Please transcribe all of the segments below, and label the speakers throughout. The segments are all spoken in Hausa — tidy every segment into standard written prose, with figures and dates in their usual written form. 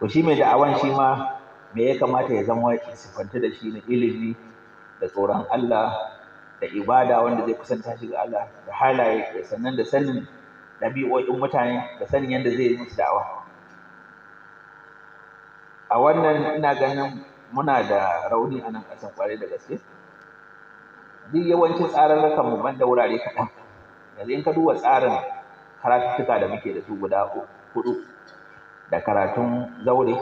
Speaker 1: to shi mai da'awan shi ma me ya kamata ya zama sifanta da shi na ilimi da tsoron Allah da ibada wanda zai kusanta shi ga Allah da halaye da sannan da sanin ɗabi'o'in mutane da sanin yadda zai yi musu da'awa. A wannan ina ganin muna da rauni a nan ƙasan ƙwarai da gaske. Duk yawancin tsararrakan mu banda wurare kaɗan. Yanzu in ka duba tsarin karatuttuka da muke da su guda huɗu, da karatun zaure,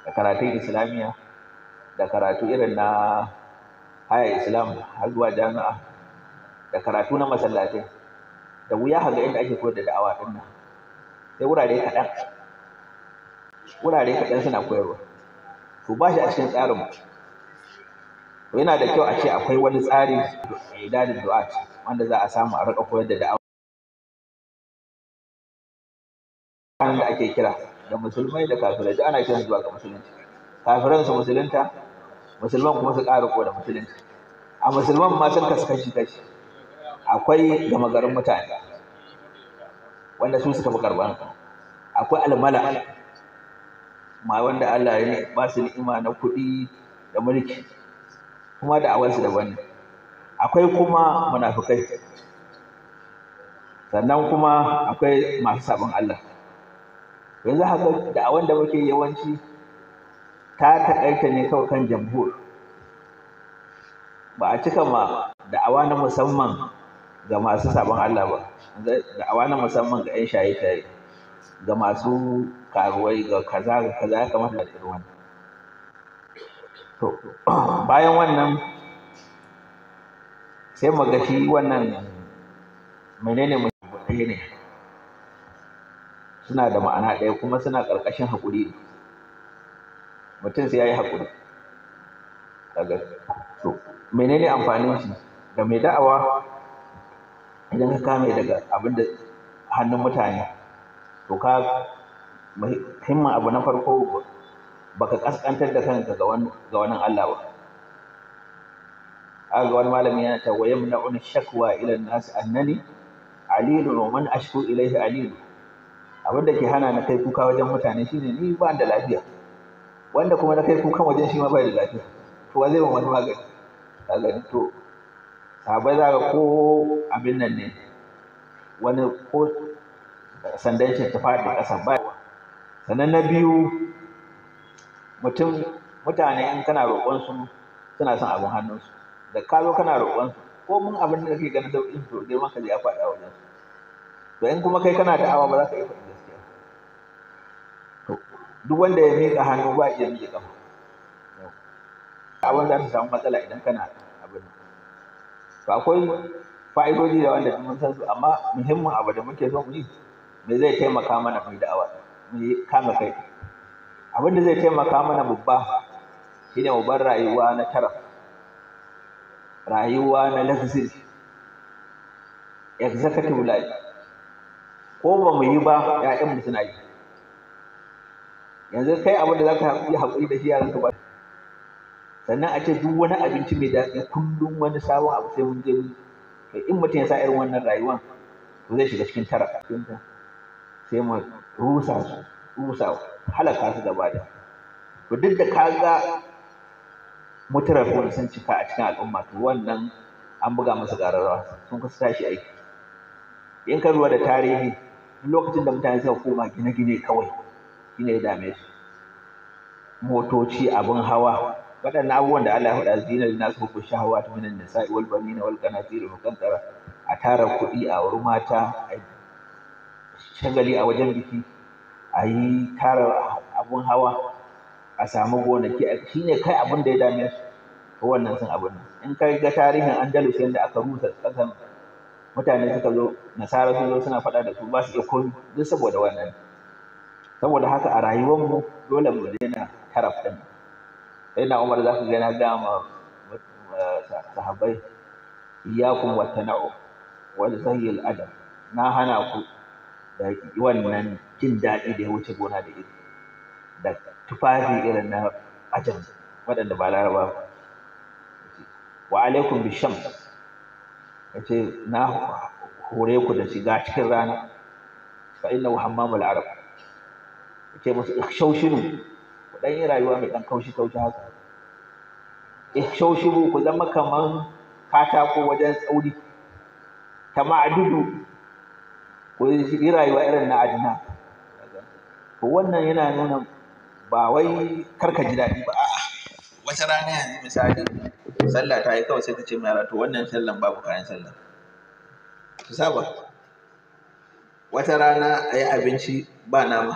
Speaker 1: da karatun islamiyya, da karatu irin na haya islam har zuwa jami'a, da karatu na masallatai, da wuya ga inda ake koyar da da'awa ɗin nan. Sai wurare kaɗan suna koyarwa. To ba shi a cikin tsarinmu. To yana da kyau a ce akwai wani tsari idadin du'at wanda za a samu a riƙa koyar da da'awa da ake kira da musulmai da kafirai, duk ana kiran zuwa ga musulunci. Kafiran su musulunta, musulman kuma su ƙara ko da musulunci. A musulman ma sun kasu kashi. Akwai gama garin mutane wanda su suka fi karɓan. Akwai almala ma wanda Allah ya ba su ni'ima na kuɗi da mulki, kuma da awansu daban ne. Akwai kuma munafikai, sannan kuma akwai masu sabon Allah. Yanzu haka da'awan da muke yawanci ta taƙaita ne kawai kan jamhur, ba a cika ma da'awa na musamman ga masu sabon Allah ba, da'awa na musamman ga 'yan shaye-shaye, ga masu karuwai, ga kaza ya kamata da irin wannan. To bayan wannan sai mu ga shi wannan menene ɗaya ne, suna da ma'ana ɗaya kuma suna ƙarƙashin haƙuri. Mutum sai ya yi haƙuri. To menene amfanin shi ga mai da'awa? Idan ka kame daga abin da hannun mutane, to ka muhimmin abu na farko baka ƙasƙantar da kanka ga wani Allah ba. Aga wani malami yana ta wayamna'un shakwa ila an-nas annani alilun wa man ashku ilayhi alilu. Abin da ke hana na kai kuka wajen mutane shine ni ba da lafiya, wanda kuma na kai kukan wajen shi ma bai da lafiya, to wa zai ban wani magani? Kaga to sahabbai za ka ko abin nan ne, wani ko sandan shi ta faɗi ƙasa ba. Sannan na biyu, mutane in kana roƙonsu suna son abin hannunsu, da ka zo kana roƙonsu ko mun abin da kake ganin sauƙin to dai maka ya faɗi a wajensu. To in kuma kai kana da'awa ba za ka iya faɗi gaskiya. To duk wanda ya miƙa hannu ba iya miƙe ƙafa. Abin za ta samu matsala idan kana abin. To akwai fa'idoji da wanda mun san su, amma muhimmin abu da muke son mu yi, me zai taimaka mana mu yi da'awa, mu yi kame kai. Abin da zai taimaka mana babba shine mu bar rayuwa na taraf, rayuwa na luxury, executive life. Ko ba mu yi ba, ‘ya'yanmu suna yi. Yanzu kai abin da za ka yi haƙuri da shi yaran ka ba. Sannan a ce duk wani abinci mai daɗi kullum wani sabon abu sai mun je mun. To in mutum ya sa irin wannan rayuwan, to zai shiga cikin tara. Sai mu rusa halaka su gaba da. To duk da ka ga mutarafin sun cika a cikin al'umma, to wannan an buga musu ƙararrawa sun kusa tashi aiki. In ka lura da tarihi, duk lokacin da mutane suka koma gine-gine kawai, shine ya dame su. Motoci, abin hawa, waɗannan abubuwan da Allah ya faɗa, zinar nasu hubbu shahawati minan nisa'i wal banina wal qanatir al muqantara, a tara kuɗi, a wuri mata, a shagali a wajen biki, a yi tara abin hawa, a samu gonaki, shine kai abin da ya dame su. To wannan sun abin nan. In ka ga tarihin Andalus yadda aka rusa ƙasan, mutane suka zo, nasara sun zo suna faɗa da su, ba su iya komi duk saboda wannan. Saboda haka a rayuwarmu dole mu daina taraf ɗin. Sai na Umar za ka ga na gaya ma sahabbai, iyyakum wa tana'u wal zayyil adab. Na hana ku da wannan jin daɗi da ya wuce gona da iri, da tufafi irin na ajam waɗanda ba Laraba ba. Wa alaikum bishams, yace na hore ku da shiga cikin rana, fa innahu hammamul arab. ce musu shaushiru ku ɗan yi rayuwa mai ɗan kaushi haka, shaushiru ku zama kaman katako wajen tsauri, tama'adudu ku yi rayuwa irin na adina. To wannan yana nuna ba wai karka ji daɗi ba, a'a wata rana yanzu misali sallah ta yi kawai sai ka ce mai yara to wannan sallan babu kayan sallah, su saba. Wata rana a yi abinci ba nama,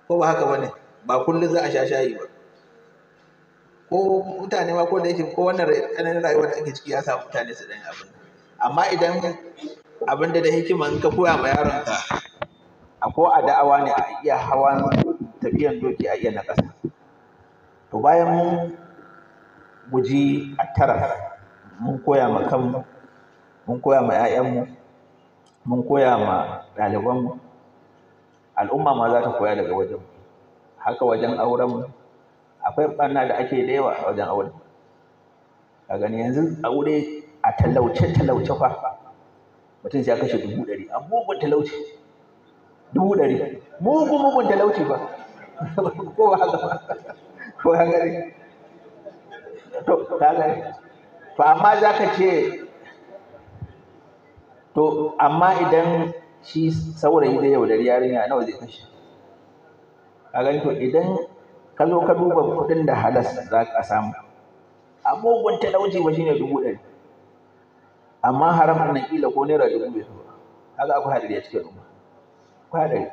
Speaker 1: ko ba haka bane, ba kullum za a sha shayi ba, ko mutane ma ko da yake ko wannan tsananin rayuwar da ake ciki ya sa mutane su ɗan abin. Amma idan abin da hikima in ka koya ma yaronka a ko a da'awa ne a iya hawan tafiyan doki a iya na ƙasa. To bayan mun guji attara, mun koya ma kanmu, mun koya ma 'ya'yanmu, mun koya ma ɗalibanmu, al'umma ma za ta koya daga wajen. Haka wajen aurenmu akwai ɓarna da ake da yawa a wajen aure. A gani yanzu aure a talauce fa mutum sai ya kashe 100,000 a mugun talauci, 100,000 mugun talauci fa ko ba haka ba, ko ka gani to ka gani. To amma za ka ce to amma idan shi saurayi da yaudari yarinya nawa zai kashe, ka gani. To idan ka zo ka duba kuɗin da halas za ka samu a mugun talauci ba shine 100,000, amma haram ɗin nan ƙila ko naira 1000 bai so ba, kaga akwai haɗari a cikin al'umma, akwai haɗari.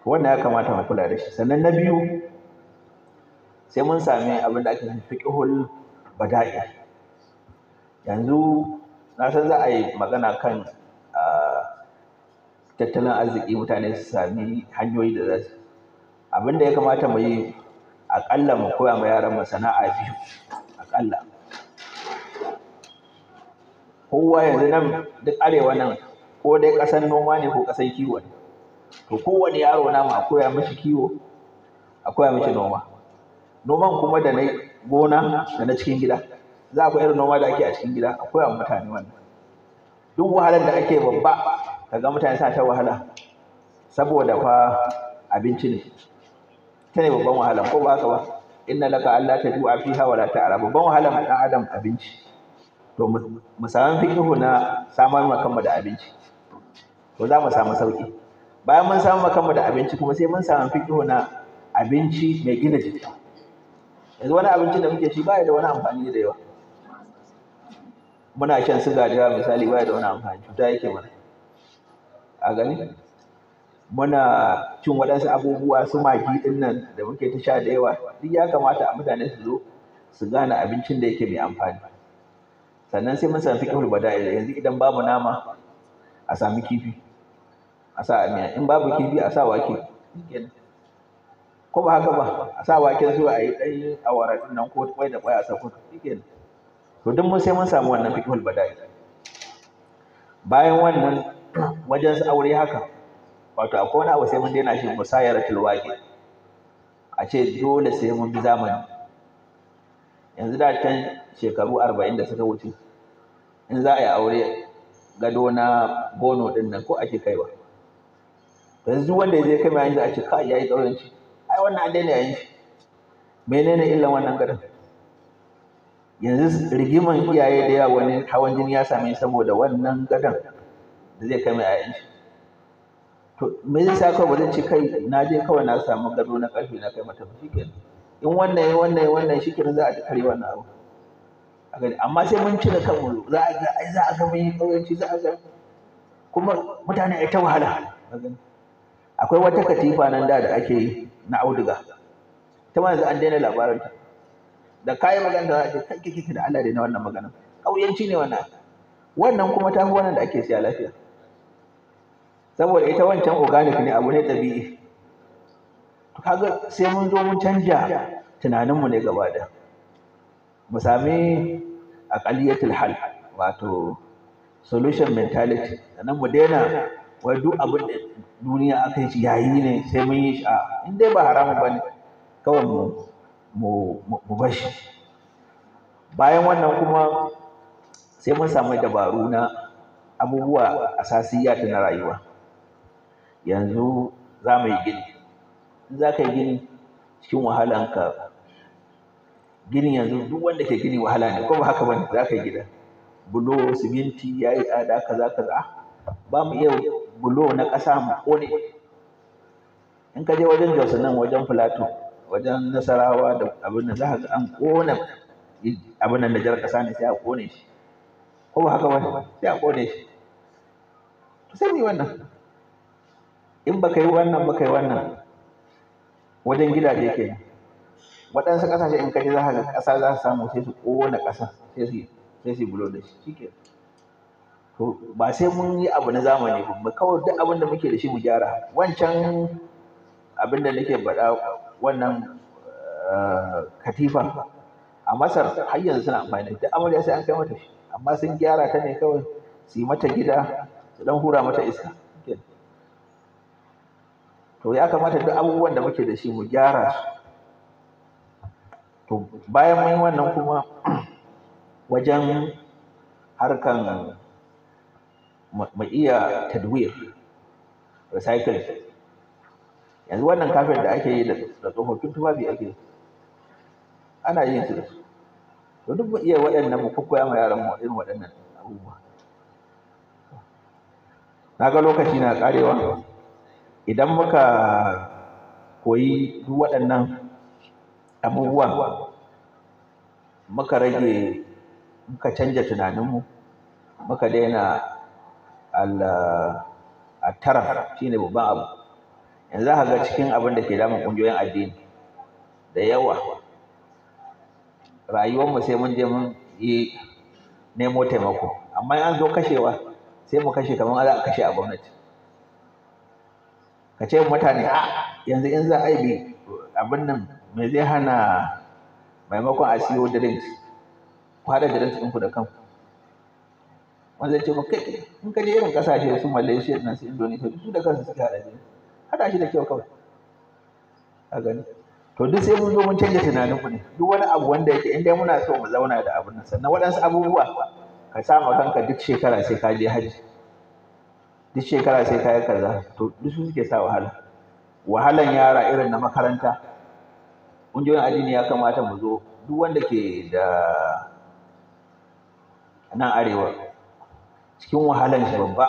Speaker 1: Wannan ya kamata mu kula da shi. Sannan na biyu sai mun sami abin da ake nufi fiqhul bada'i. Yanzu na san za a yi magana kan tattalin arziki, mutane su sami hanyoyi da za su, abin da ya kamata mu yi aƙalla mu koya ma yaran mu sana'a 2 aƙalla. Kowa yanzu nan duk arewa nan ko dai ƙasar noma ne ko ƙasar kiwo ne, to kowane yaro namu a koya mishi kiwo, a koya mishi noma. Noman kuma da na gona da na cikin gida, za a koyi irin noma da ake a cikin gida, a koya wa mutane wannan. Duk wahalar da ake babba kaga mutane suna ta wahala saboda fa abinci ne, ta ne babban wahala, ko ba haka ba. Inna laka alla taju'a fiha wa la ta'ra, babban wahalar ɗan adam abinci. To mu samu fiqhu na samar ma kanmu da abinci, to za mu samu sauƙi. Bayan mun samu ma kanmu da abinci kuma sai mun samu fiqhu na abinci mai gina jiki. Yanzu wani abincin da muke ci baya da wani amfani da yawa. Muna shan siga da yawa misali, baya da wani amfani, cuta yake mana, a gani. Muna cin waɗansu abubuwa su magi ɗin nan da muke ta sha da yawa, duk ya kamata a mutane su zo su gane abincin da yake mai amfani. Sannan sai mun sami fiqhul bada'i. Yanzu idan babu nama a sami kifi a sa a miya, in babu kifi a sa wake, ko ba haka ba, a sa waken zuwa a yi ɗan awara ɗin nan ko ƙwai da ƙwai a sako, shikenan. To duk mun sai mun samu wannan fiqhul bada'i. Bayan wannan wajen su aure haka, wato akwai wani abu sai mun daina shi, musayaratul waqi, a ce dole sai mun bi zamani. Yanzu da can shekaru 40 da suka wuce in za a yi aure gado na bono ɗin nan ko ake kaiwa. Yanzu duk wanda ya je kai mai yanzu a ce kai yayi ƙauyanci, ai wannan an daina yayin shi. Menene illan wannan gadon? Yanzu rigiman iyaye da yawa, wani hawan jini ya same shi saboda wannan gadon da zai kai mai yayin shi. To me zai sa kawai ba zai ce kai na je kawai na samu gado na ƙarfe na kai mata, shikenan. In wannan shikenan za a kare wannan abu. Amma sai mun ci da kanmu, za a ga mun yi ƙauyanci, za a ga kuma mutane ai ta wahala. Akwai wata katifa nan da ake yi na auduga, ta ma yanzu an daina labarin ta. Da kayi magana za a ce kai kike da Allah daina wannan magana, ƙauyanci ne wannan. Wannan kuma ta fi wannan da ake siya lafiya, saboda ita wancan organic ne, abu ne ɗabi'i. To kaga sai mun zo mun canja tunaninmu ne gaba ɗaya, mu sami aqaliyatul hal, wato solution mentality. Sannan mu daina wai duk abin da duniya aka yi shi yayi ne sai mun yi shi, a in dai ba haramun bane kawai mu bar shi. Bayan wannan kuma sai mun samu dabaru na abubuwa asasiyat na rayuwa. Yanzu za mu yi gini. In za ka yi gini cikin wahalanka, gini yanzu duk wanda ke gini wahala ne, ko ba haka bane? Za ka yi gida, bulo, siminti ya yi tsada, kaza kaza. Ba mu iya bulo na ƙasa mu ƙone. In ka je wajen Jos nan, wajen Filato, wajen Nasarawa da abin nan, za ka ga an ƙona abin nan da jar ƙasa ne, sai a ƙone shi, ko ba haka bane? Sai a ƙone shi. To sai mu yi wannan. In baka yi wannan, baka yi wannan, wajen gidaje kenan. Waɗansu ƙasashe in ka je za ka ga ƙasa za su samu, sai su ƙona ƙasa, sai su bulo da shi, shikenan. To ba sai mun yi abu na zamani ba, kawai duk abin da muke da shi mu gyara. Wancan abin da nake faɗa, wannan katifa a Masar har yanzu suna amfani da ita. Amarya sai an kai mata shi, amma sun gyara ta ne kawai su yi mata gida, su ɗan hura mata iska. To ya kamata duk abubuwan da muke da shi mu gyara su. To bayan mun yi wannan kuma, wajen harkan mu iya tadwir, recycle. Yanzu wannan kafin da ake yi da tsofaffin tufafi ake, ana yin su da su. To duk mu iya waɗannan, mu koya ma yaran mu irin waɗannan abubuwa. Na ga lokaci na ƙarewa. Idan muka koyi duk waɗannan abubuwa, muka rage, muka canja tunaninmu, muka daina al-taraf, shine babban abu. Yanzu za ka ga cikin abin da ke damun ƙungiyoyin addini da yawa, rayuwarmu sai mun je mun yi nemo taimako, amma in an zo kashewa sai mu kashe kamar za a kashe a gwamnati. Ka ce mutane, yanzu in za a yi abin nan, me zai hana maimakon a siyo drinks, ku haɗa drinks ɗinku da kanku? Wanda zai ce maka, kai in ka je irin ƙasashe su Malaysia na su Indonesia, su da kansu suke haɗa drinks, haɗa shi da kyau kawai, a gani. To duk sai mun zo mun canja tunaninmu ne. Duk wani abu wanda yake, in dai muna so mu zauna da abin nan. Sannan waɗansu abubuwa, ka sa ma kanka duk shekara sai ka je hajji, duk shekara sai ka yi kaza. To duk su suke sa wahala. Wahalan yara irin na makaranta, ƙungiyoyin addini ya kamata mu zo, duk wanda ke da nan arewa, cikin wahalan shi babba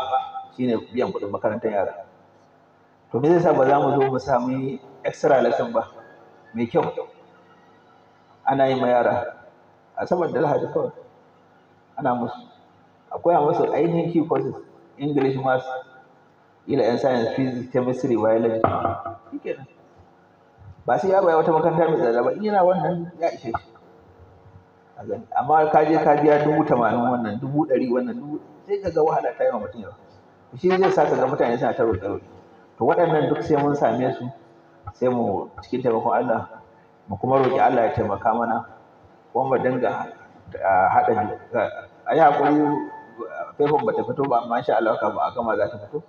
Speaker 1: shine biyan kuɗin makarantar yara. To me zai sa ba za mu zo mu sami extra lesson ba mai kyau, ana yi ma yara Asabar da Lahadi kawai, ana musu, akwai a musu ainihin key courses, English, Maths, ila yan science, physics, chemistry, biology, shikenan. Ba sai yaro ya wata makaranta mai tsada ba, in yana wannan ya ishe shi. Amma ka je ka biya 80,000 wannan, 100,000 wannan, sai ka ga wahala ta yi wa mutum yawa. Shi zai sa ka ga mutane suna ta roƙe-roƙe. To waɗannan duk sai mun same su, sai mu cikin taimakon Allah, mu kuma roƙi Allah ya taimaka mana, kuma mu dinga haɗa. A yi haƙuri, faifan ba ta fito ba, amma insha Allah kafin a gama za ta fito,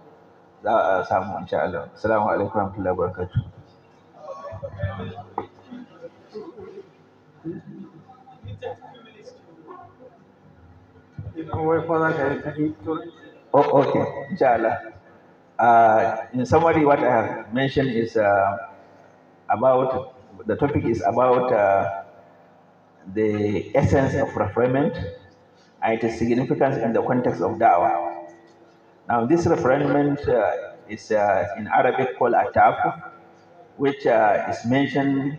Speaker 1: za a samu insha Allah. Assalamu alaikum warahmatullahi wabarakatuh. Oh, okay, inshallah. In summary, what I have mentioned is about, the topic is about the essence of refinement and its significance in the context of da'wah. Now, this refinement is in Arabic called at-ta'affuf, which is mentioned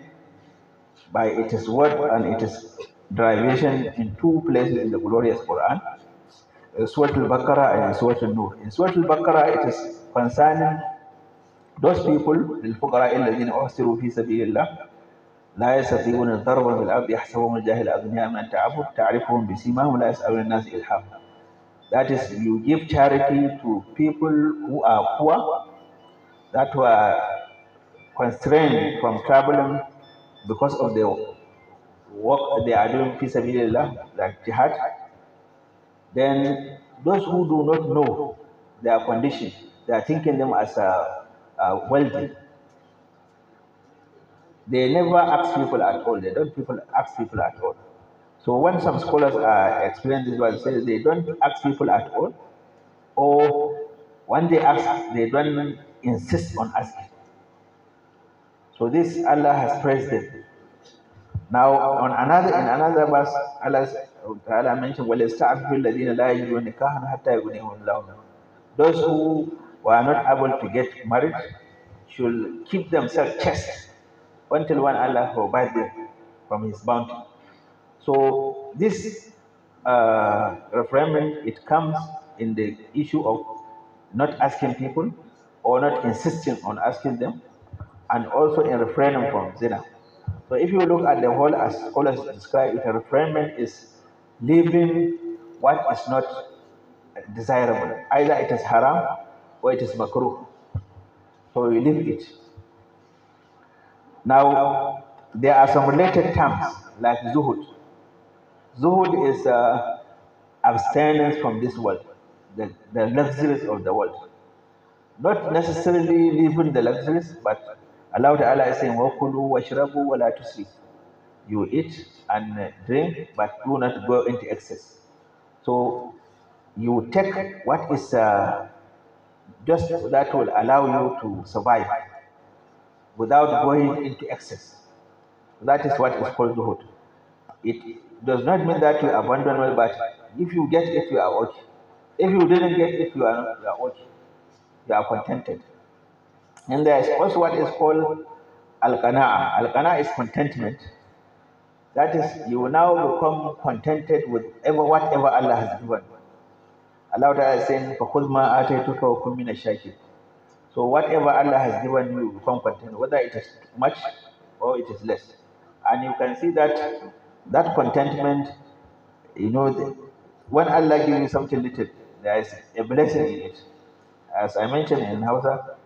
Speaker 1: by its word and its derivation in 2 places in the glorious Quran, Surah Al-Baqarah and Surah Al-Nur. In Surah Al-Baqarah, it is concerning those people, للفقراء الذين أحصروا في سبيل الله لا يستطيعون ضربا في الأرض يحسبهم الجاهل أغنياء من التعفف تعرفهم بسيماهم لا يسألون الناس إلحافا. That is, you give charity to people who are poor, that were constrained from traveling because of the work they are doing fi sabilillah, like jihad. Then those who do not know their condition, they are thinking them as wealthy. They never ask people at all. They don't ask people at all. So when some scholars are explaining this, they say they don't ask people at all, or when they ask, they don't insist on asking. So this Allah has praised them. Now, in another verse, Allah Ta'ala mentioned, وَلَيَسْتَعْفِفِ الَّذِينَ لَا يَجِدُونَ نِكَاحًا حَتَّى يُغْنِيَهُمُ اللَّهُ مِن فَضْلِهِ. Those who were not able to get married should keep themselves chaste until when Allah provides them from His bounty. So this referendum, it comes in the issue of not asking people or not insisting on asking them, and also in referendum from zina. So if you look at the whole, as scholars describe it, a referendum is leaving what is not desirable. Either it is haram or it is makruh. So you leave it. Now, there are some related terms like zuhud. Zuhud is abstinence from this world, the luxuries of the world. Not necessarily leaving the luxuries, but Allah Ta'ala is saying, وَكُلُوا وَاشْرَبُوا وَلَا تُسْرِفُوا. You eat and drink, but do not go into excess. So you take what is just that will allow you to survive without going into excess. That is what is called zuhud. It does not mean that you abandon well, but if you get it, you are okay. If you didn't get it, you are okay. You are contented. And there is also what is called al-qana'a. Al-qana'a is contentment. That is, you will now become contented with whatever Allah has given. Allah Ta'ala is saying, فَخُذْ مَا آتَيْتُكَ وَكُنْ مِنَ الشَّاكِرِينَ. So whatever Allah has given you, you become content, whether it is much or it is less. And you can see that contentment, when Allah gives you something little, there is a blessing in it. As I mentioned in Hausa,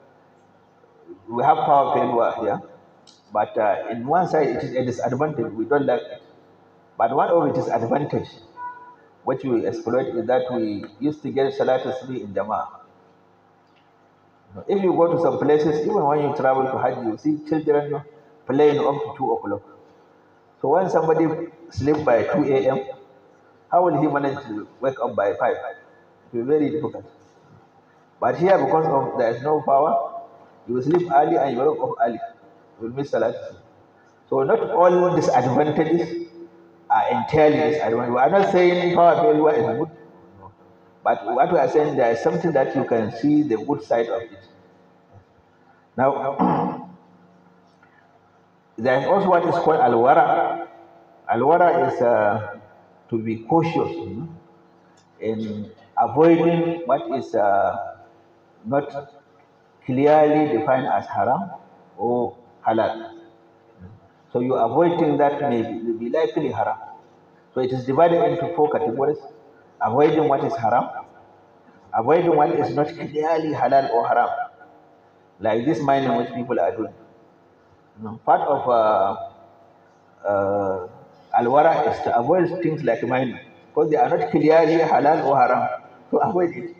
Speaker 1: we have power failure here, but in one side it is a disadvantage. We don't like it. But one of it is advantage, what we exploit is that we used to get Salatul Subhi in Jama'ah. If you go to some places, even when you travel to Hajj, you see children playing up to 2 o'clock. So when somebody sleeps by 2 a.m., how will he manage to wake up by 5? It will be very difficult. But here, because of there is no power, you will sleep early and you wake up early. You will miss Salat. So not all disadvantages are entirely disadvantages. We are not saying power failure is good. No. But what we are saying, there is something that you can see the good side of it. Now, there is also what is called al-wara. Al-wara is to be cautious in avoiding what is not clearly defined as haram or halal. So you avoid things that may be likely haram. So it is divided into 4 categories: avoiding what is haram, avoiding what is not clearly halal or haram, like this mining which people are doing. Part of al-wara is to avoid things like mining, because they are not clearly halal or haram. So avoid it.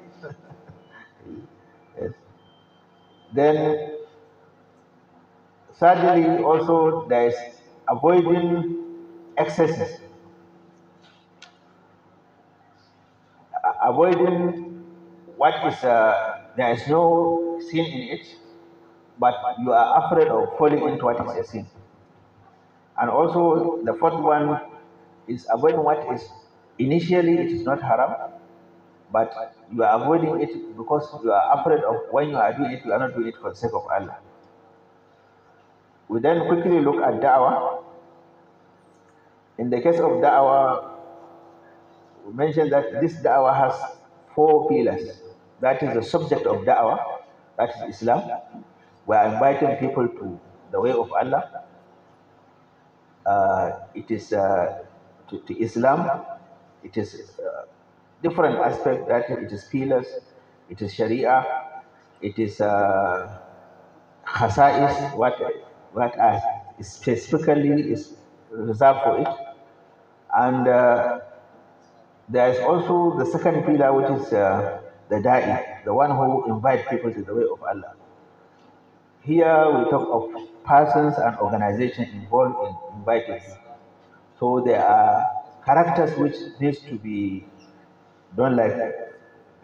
Speaker 1: Yes. Then, thirdly, also there is avoiding excesses, avoiding what is there is no sin in it, but you are afraid of falling into what is a sin. And also the fourth one is avoiding what is initially it is not haram, but you are avoiding it because you are afraid of when you are doing it, you are not doing it for the sake of Allah. We then quickly look at da'wah. In the case of da'wah, we mentioned that this da'wah has 4 pillars. That is the subject of da'wah, that is Islam. We are inviting people to the way of Allah. It is to Islam. It is different aspects, that it is pillars, it is Sharia, it is khasa'is, what are specifically is reserved for it. And there is also the second pillar, which is the da'i, the one who invites people to the way of Allah. Here we talk of persons and organizations involved in inviting people. So there are characters which needs to be done, like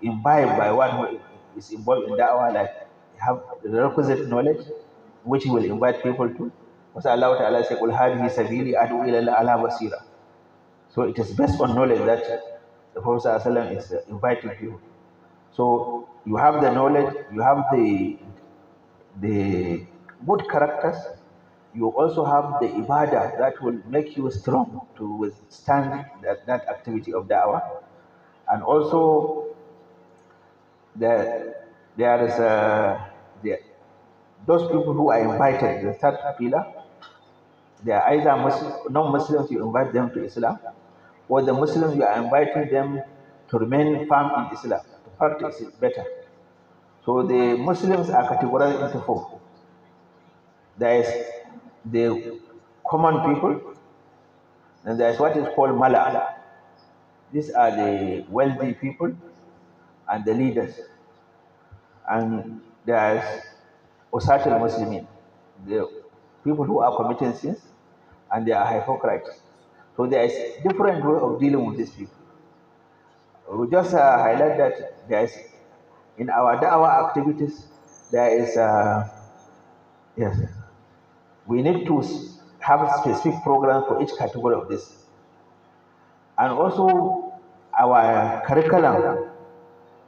Speaker 1: imbibed by one who is involved in da'wah, like have the requisite knowledge, which he will invite people to. Because Allah Ta'ala said, "Qul hadhihi sabili ad'u ila Allah ala basira." So it is based on knowledge that the Prophet ﷺ is inviting people. So you have the knowledge, you have the good characters, you also have the ibadah that will make you strong to withstand that activity of da'wah. And also there is those people who are invited, the third pillar, they are either non-Muslims, you invite them to Islam, or the Muslims, you are inviting them to remain firm in Islam, to practice it better. So the Muslims are categorized into four. There is the common people, and there is what is called Mala. These are the wealthy people and the leaders. And there is Usatul Muslimin, the people who are committing sins, and they are hypocrites. So there is different way of dealing with these people. We just highlight that there is, in our da'wah activities, there is, yes, we need to have a specific program for each category of this. And also, our curriculum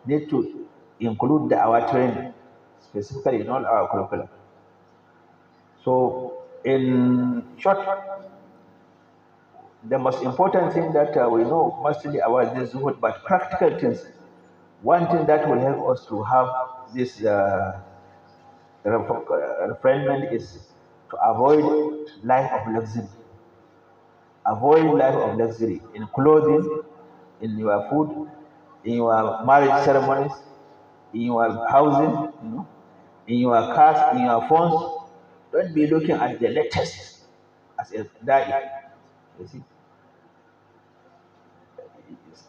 Speaker 1: need to include our training, specifically in all our curriculum. So, in short, the most important thing that we know mostly about this zuhud, but practical things. One thing that will help us to have this refinement is to avoid life of luxury. Avoid life of luxury in clothing, in your food, in your marriage ceremonies, in your housing, in your cars, in your phones. Don't be looking at the latest as a da'i. You see,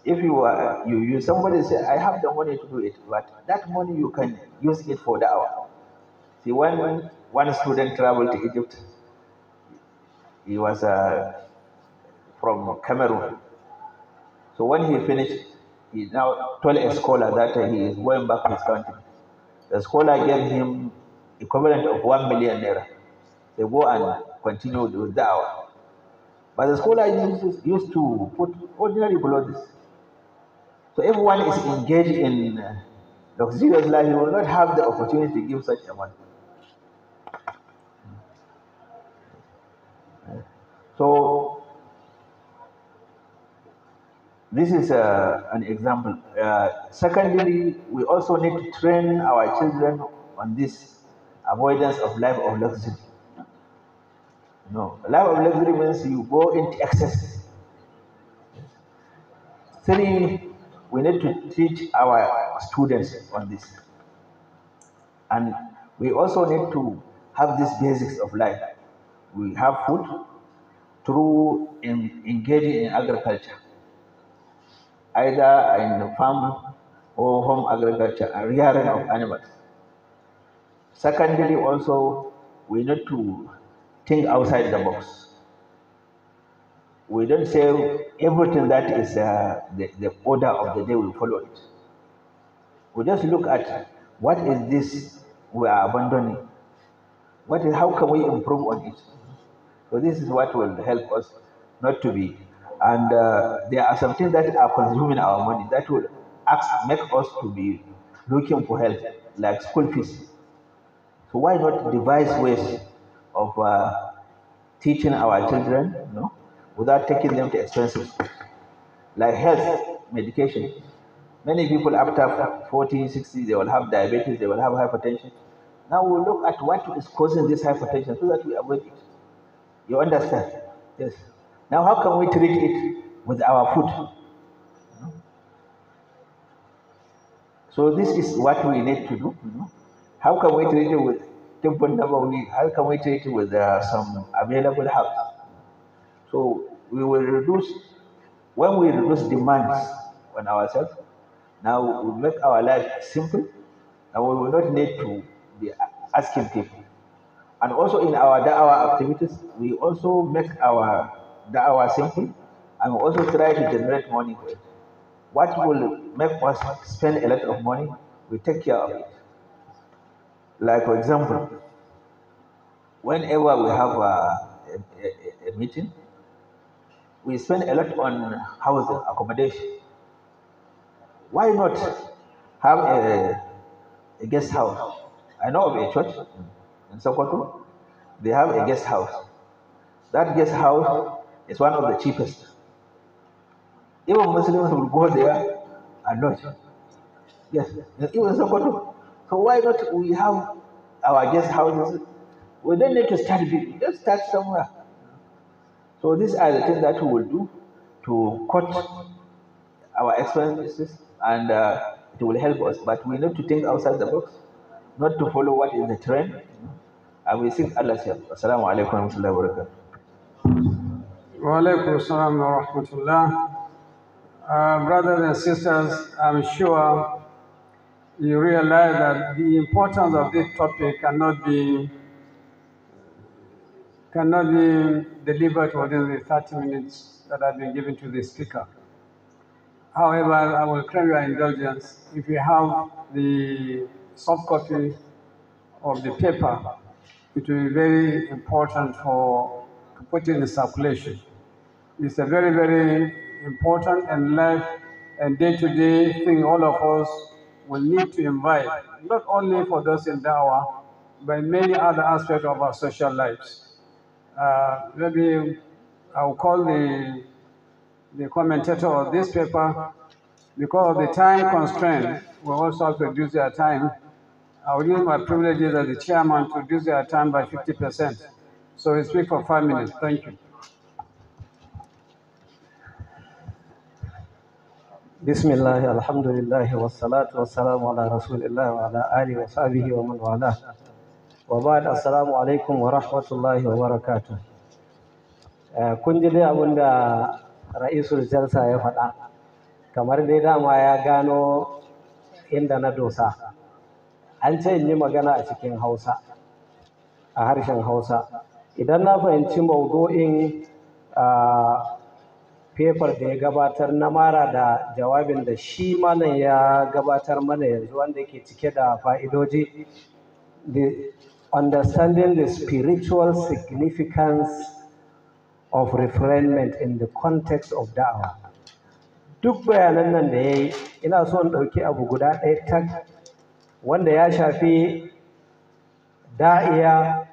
Speaker 1: if you somebody say, I have the money to do it, but that money you can use it for the hour. See, when one student traveled to Egypt, he was from Cameroon. So when he finished, he now told a scholar that he is going back to his country. The scholar gave him equivalent of 1 million naira. They go and continue with the hour. But the scholar used to put ordinary clothes. So if one is engaged in luxurious life, he will not have the opportunity to give such a money. So this is an example. Secondly, we also need to train our children on this avoidance of life of luxury. No, life of luxury means you go into excess. Three, we need to teach our students on this. And we also need to have these basics of life. We have food through engaging in agriculture, either in farm or home agriculture and rearing of animals. Secondly, also, we need to think outside the box. We don't say everything that is the order of the day, we follow it. We just look at what is this we are abandoning. How can we improve on it? So this is what will help us not to be. And there are some things that are consuming our money that will make us to be looking for help, like school fees. So why not devise ways of teaching our children, without taking them to expensive schools, like health, medication. Many people after 40, 60, they will have diabetes, they will have hypertension. Now we look at what is causing this hypertension so that we avoid it. You understand? Yes. Now how can we treat it with our food? So this is what we need to do. How can we treat it with temple nabawi? How can we treat it with some available herbs? So we will reduce, when we reduce demands on ourselves, now we make our life simple, and we will not need to be asking people. And also in our da'wah activities, we also make our da'wah simple, and we also try to generate money for it. What will make us spend a lot of money, we take care of it. Like for example, whenever we have a meeting, we spend a lot on housing accommodation. Why not have a guest house? I know of a church in Sokoto. They have a guest house. That guest house is one of the cheapest. Even Muslims will go there and lodge. Yes, even Sokoto. So why not we have our guest houses? We don't need to start big. Just start somewhere. So these are the things that we will do to cut our expenses, and it will help us. But we need to think outside the box, not to follow what is the trend. And we seek Allah's help. Assalamu alaikum wa rahmatullahi wa barakatuh.
Speaker 2: Wa alaikum assalam wa rahmatullah. Brothers and sisters, I'm sure you realize that the importance of this topic cannot be delivered within the 30 minutes that have been given to the speaker. However, I will claim your indulgence. If you have the soft copy of the paper, it will be very important to put in the circulation. It's a very, very important and life and day-to-day thing all of us will need to invite, not only for those in Dawah, but many other aspects of our social lives. Maybe I'll call the commentator of this paper. Because of the time constraint, we also have to reduce their time. I will use my privileges as the chairman to reduce their time by 50%. So we speak for 5 minutes. Thank you.
Speaker 3: Bismillah, alhamdulillah, wassalatu wassalamu ala rasulillah wa ala alihi wa sahbihi wa man wala. Wa ba'd, assalamu alaikum wa rahmatullahi wa barakatuh. Kun ji dai abin da Ra'isul Jalsa ya faɗa, kamar dai dama ya gano inda na dosa. An ce in yi magana a cikin Hausa, a harshen Hausa. Idan na fahimci maudu'in paper da ya gabatar na mara da jawabin da shi malam ya gabatar mana yanzu, wanda yake cike da fa'idoji, the understanding the spiritual significance of refinement in the context of da'wah. Duk bayanan nan da ya yi, ina so in ɗauki abu guda ɗaya tak, wanda ya shafi da'iya,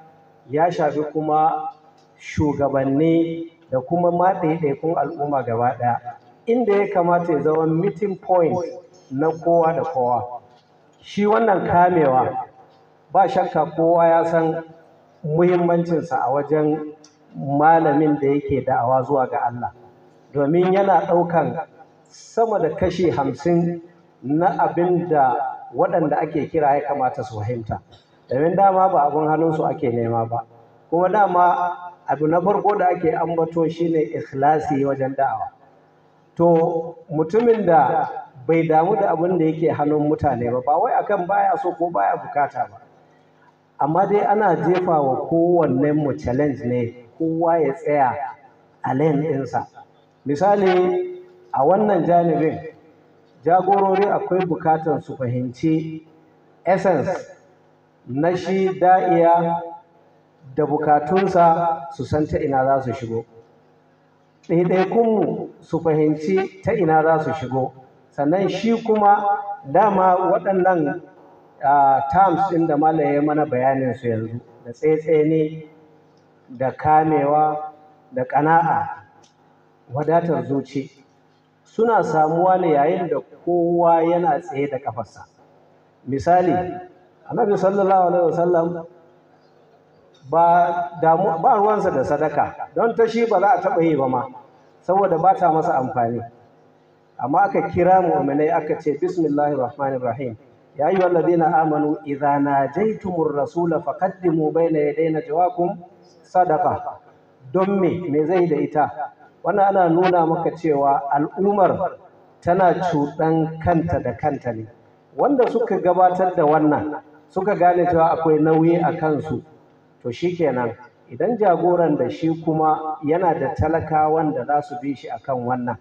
Speaker 3: ya shafi kuma shugabanni da kuma ma ɗaiɗaikun al'umma gaba ɗaya, inda ya kamata ya zama meeting point na kowa da kowa. Shi wannan kamewa, ba shakka kowa ya san muhimmancinsa a wajen malamin da yake da'awa zuwa ga Allah, domin yana ɗaukan sama da kashi 50 na abin da waɗanda ake kira ya kamata su fahimta, domin dama ba abin hannunsu ake nema ba, kuma dama abu na farko da ake ambato shine ikhlasi wajen da'awa. To mutumin da bai damu da abin da yake hannun mutane ba wai akan baya so ko baya bukata ba, amma dai ana jefa wa kowannen mu challenge ne, kowa ya tsaya a lane ɗinsa. Misali, a wannan janibin jagorori akwai bukatar su fahimci essence na shi da'iya da bukatunsa, su san ta ina za su shigo. Ɗaiɗaikunmu su fahimci ta ina za su shigo, sannan shi kuma dama waɗannan terms ɗin da malam ya mana bayanin su yanzu, da tsaitsene, da kamewa, da ƙana'a, wadatar zuci, suna samuwa ne yayin da kowa yana tsaye da ƙafarsa. Misali, Annabi sallallahu alaihi wasallam ba ruwansa da sadaka, don ta shi ba za a taɓa yi ba ma, saboda ba ta masa amfani. Amma aka kira mu'minai aka ce bismillahir rahmanir rahim, ya ayyuhal ladina amanu idza najaytumur rasula faqaddimu bayna yaday najwakum sadaqa. Don me zai da ita? Wannan ana nuna maka cewa al'ummar tana cuɗan kanta da kanta ne. Wanda suka gabatar da wannan suka gane cewa akwai nauyi a kansu, to shikenan, idan jagoran da shi kuma yana da talakawan da za su bi shi akan wannan,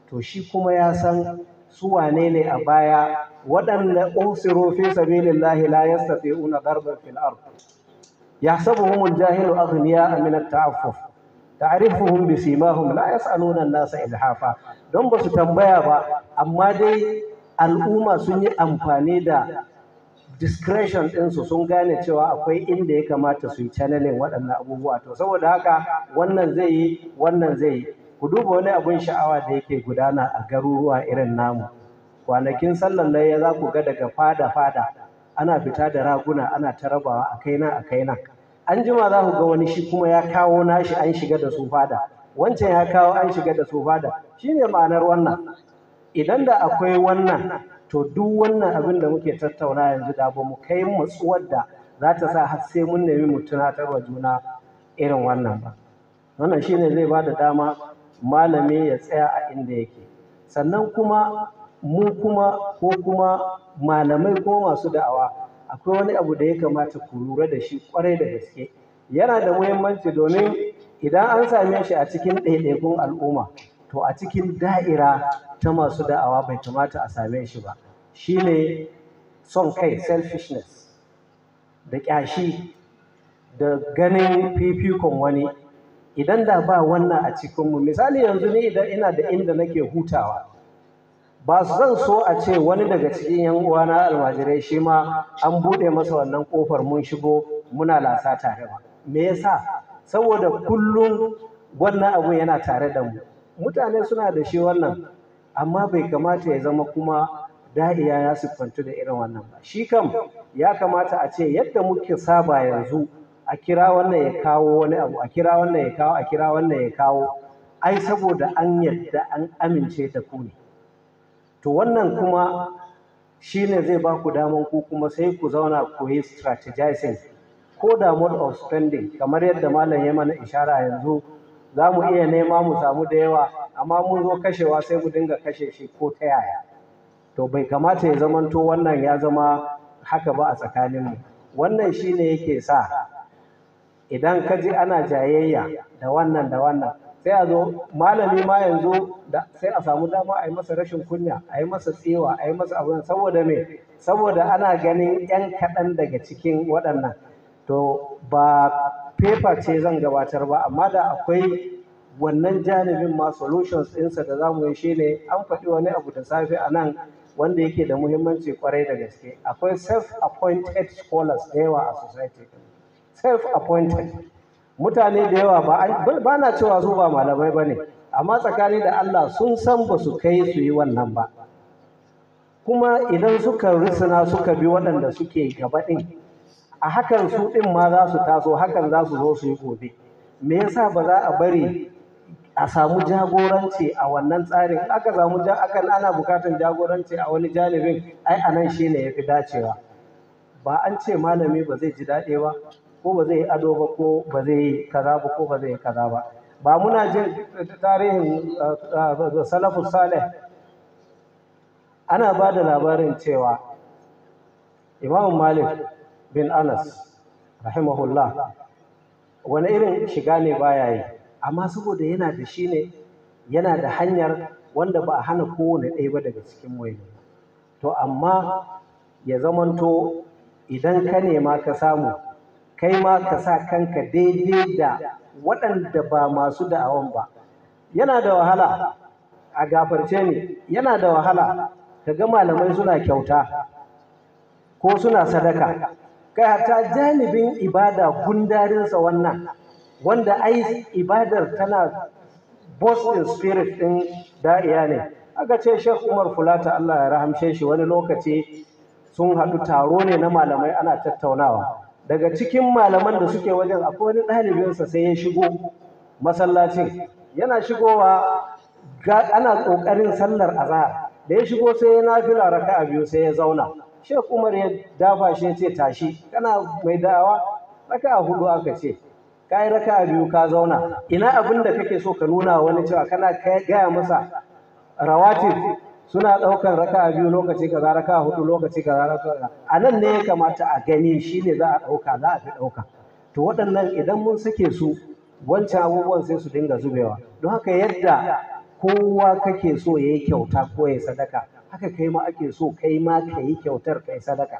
Speaker 3: to shi kuma ya san su wane ne a baya waɗanda usiru fi sabilillahi la yastati'una darban fil ard. yahsabuhumul jahilu aghniya min at-ta'affuf ta'rifuhum bisimahum la yas'aluna an-nasa ilhafa. Don ba su tambaya ba, amma dai al'umma sun yi amfani da discretion ɗinsu, sun gane cewa akwai inda ya kamata su yi channeling waɗannan abubuwa. To saboda haka wannan zai yi, wannan zai yi. Ku duba wani abin sha'awa da yake gudana a garuruwa irin namu. Kwanakin sallar layya za ku ga daga fada ana fita da raguna ana ta rabawa a kai nan a kai nan. An jima za ku ga wani shi kuma ya kawo nashi an shiga da su fada, wancan ya kawo an shiga da su fada. Shine ma'anar wannan. Idan da akwai wannan, to duk wannan abin da muke tattauna yanzu da ba mu kai matsuwar da za ta sa har sai mun nemi mu tunatar wa juna irin wannan ba. Wannan shine zai ba da dama malami ya tsaya a inda yake. Sannan kuma mu kuma malamai ko masu da'awa, akwai wani abu da ya kamata ku lura da shi kwarai da gaske. Yana da muhimmanci domin idan an same shi a cikin ɗaiɗaikun al'umma, to a cikin da'ira ta masu da'awa bai kamata a same shi ba. Shine son kai, selfishness, da ƙyashi, da ganin fifikon wani. Idan da ba wannan a cikinmu, misali yanzu ni idan ina da inda nake hutawa, ba zan so a ce wani daga cikin yan uwana almajirai shi ma an buɗe masa wannan ƙofar mun shigo muna lasa tare ba. Me yasa? Saboda kullum wannan abu yana tare da mu. Mutane suna da shi wannan, amma bai kamata ya zama kuma da'iya ya siffantu da irin wannan ba. Shi kam ya kamata a ce yadda muke saba yanzu, a kira wannan ya kawo wani abu, a kira wannan ya kawo, a kira wannan ya kawo, ai saboda an yadda an amince da ku ne. To wannan kuma shi ne zai ba ku daman ku kuma sai ku zauna ku yi strategizing, ko da mode of spending, kamar yadda malam ya mana ishara yanzu. Za mu iya nema mu samu da yawa, amma mun zo kashewa sai mu dinga kashe shi ko ta yaya. To bai kamata ya zamanto wannan ya zama haka ba a tsakaninmu. Wannan shi ne yake sa idan ka ji ana jayayya da wannan, sai a zo malami ma yanzu sai a samu dama a yi masa rashin kunya, a yi masa tsewa, a yi masa abin. Saboda me? Saboda ana ganin 'yan kaɗan daga cikin waɗannan. To ba paper ce zan gabatar ba, amma da akwai wannan janibin ma solutions ɗinsa da za mu yi shi ne, an faɗi wani abu da safe a nan wanda yake da muhimmanci kwarai da gaske. Akwai self-appointed scholars da yawa a society. Self-appointed mutane da yawa ba na cewa su ba malamai ba ne, amma tsakani da Allah sun san ba su kai su yi wannan ba. Kuma idan suka risina suka bi waɗanda suke gaba ɗin, a hakan su ɗin ma za su taso, hakan za su zo su yi gobe. Me yasa ba za a bari a samu jagoranci a wannan tsarin? Aka samu ana bukatar jagoranci a wani janibin, ai anan shi ne ya fi dacewa. Ba an ce malami ba zai ji daɗi ba, ko ba zai yi ado ba, ko ba zai yi kaza ba, ko ba zai yi kaza ba. Ba muna jin tarihin salafus salih, ana ba da labarin cewa Imam Malik bin Anas rahimahullah wani irin shiga ne baya yi, amma saboda yana da shi ne, yana da hanyar wanda ba a hana kowane ɗaya ba daga cikin mu. To amma ya zamanto idan ka nema ka samu, kai ma ka sa kanka daidai da waɗanda ba masu da'awan ba. Yana da wahala, a gafarce ni, yana da wahala ka ga malamai suna kyauta ko suna sadaka. Kai hatta janibin ibada gundarinsa wannan, wanda ai ibadar tana boasting spirit ɗin da'iya ne. Aka ce Sheikh Umar Fulata Allah ya rahamshe shi, wani lokaci sun haɗu taro ne na malamai ana tattaunawa. Daga cikin malaman da suke wajen akwai wani ɗalibinsa sai ya shigo masallacin. Yana shigowa ana ƙoƙarin sallar azhar. Da ya shigo sai ya nafila raka'a biyu sai ya zauna. Sheikh Umar ya dafa shi ya ce tashi, kana mai da'awa? Raka'a hudu aka ce. Ka yi raka'a biyu ka zauna. Ina abin da kake so ka nuna wani cewa kana gaya masa rawatib suna ɗaukar raka'a biyu lokaci kaza, raka'a hudu lokaci kaza. A nan ne ya kamata a gani, shi ne za a ɗauka, za a fi ɗauka. To waɗannan idan mun sake su, wancan abubuwan sai su dinga zubewa. Don haka yadda kowa kake so ya yi kyauta ko ya sadaka, haka kai ma ake so kai ma ka yi kyautar ka yi sadaka.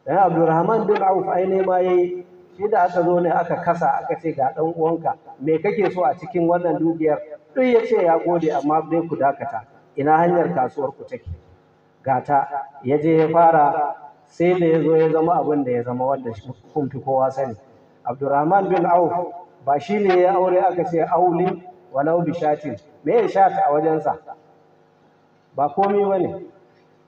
Speaker 3: Dan Abdulrahman bin Auf ai ne ma yayi shi da aka zo ne aka kasa aka ce ga ɗan uwanka me kake so a cikin wannan dukiyar, duk ya ce ya gode amma dai ku dakata, ina hanyar kasuwar ku take, gata ya je ya fara sai da ya zo ya zama abin da ya zama, wanda kun fi kowa sani. Abdurrahman bin Auf ba shi ne ya aure aka ce auli walau bishatin, me ya shata a wajensa ba komi ba ne,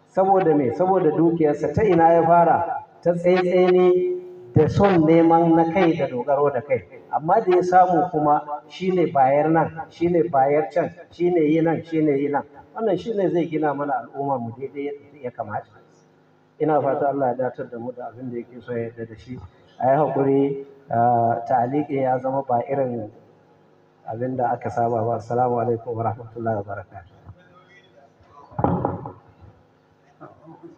Speaker 3: saboda me, saboda dukiyarsa. Ta ina ya fara? Ta tsaitseni da son neman na kai da dogaro da kai, amma da ya samu kuma shine bayar nan, shine bayar can, shine yi nan, shine yi nan. Wannan shine zai gina mana al'ummar mu daidai ya kamata. Ina fata Allah ya datar da mu da abin da yake so ya yarda da shi. A yi haƙuri, ta'aliki ya zama ba irin abin da aka saba ba. Assalamu alaikum wa rahmatullahi wa barakatuh.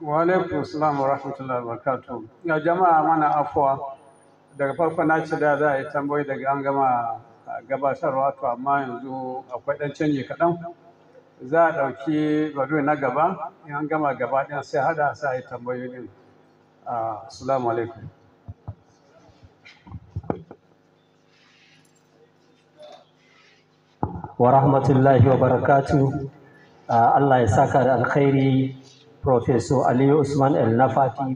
Speaker 2: Wa alaikum assalam wa rahmatullahi wa barakatuh. Ya jama'a mana afuwa, daga farko na ci da za a yi tambayoyi daga an gama gabatarwa, to amma yanzu akwai ɗan canji kaɗan. Za a ɗauki bari na gaba, in an gama gaba ɗin sai haɗa sai a yi tambayoyi ɗin. Assalamu alaikum.
Speaker 3: Wa rahmatullahi wa barakatuh. Allah ya saka da alkhairi Professor Aliyu Usman El Nafati.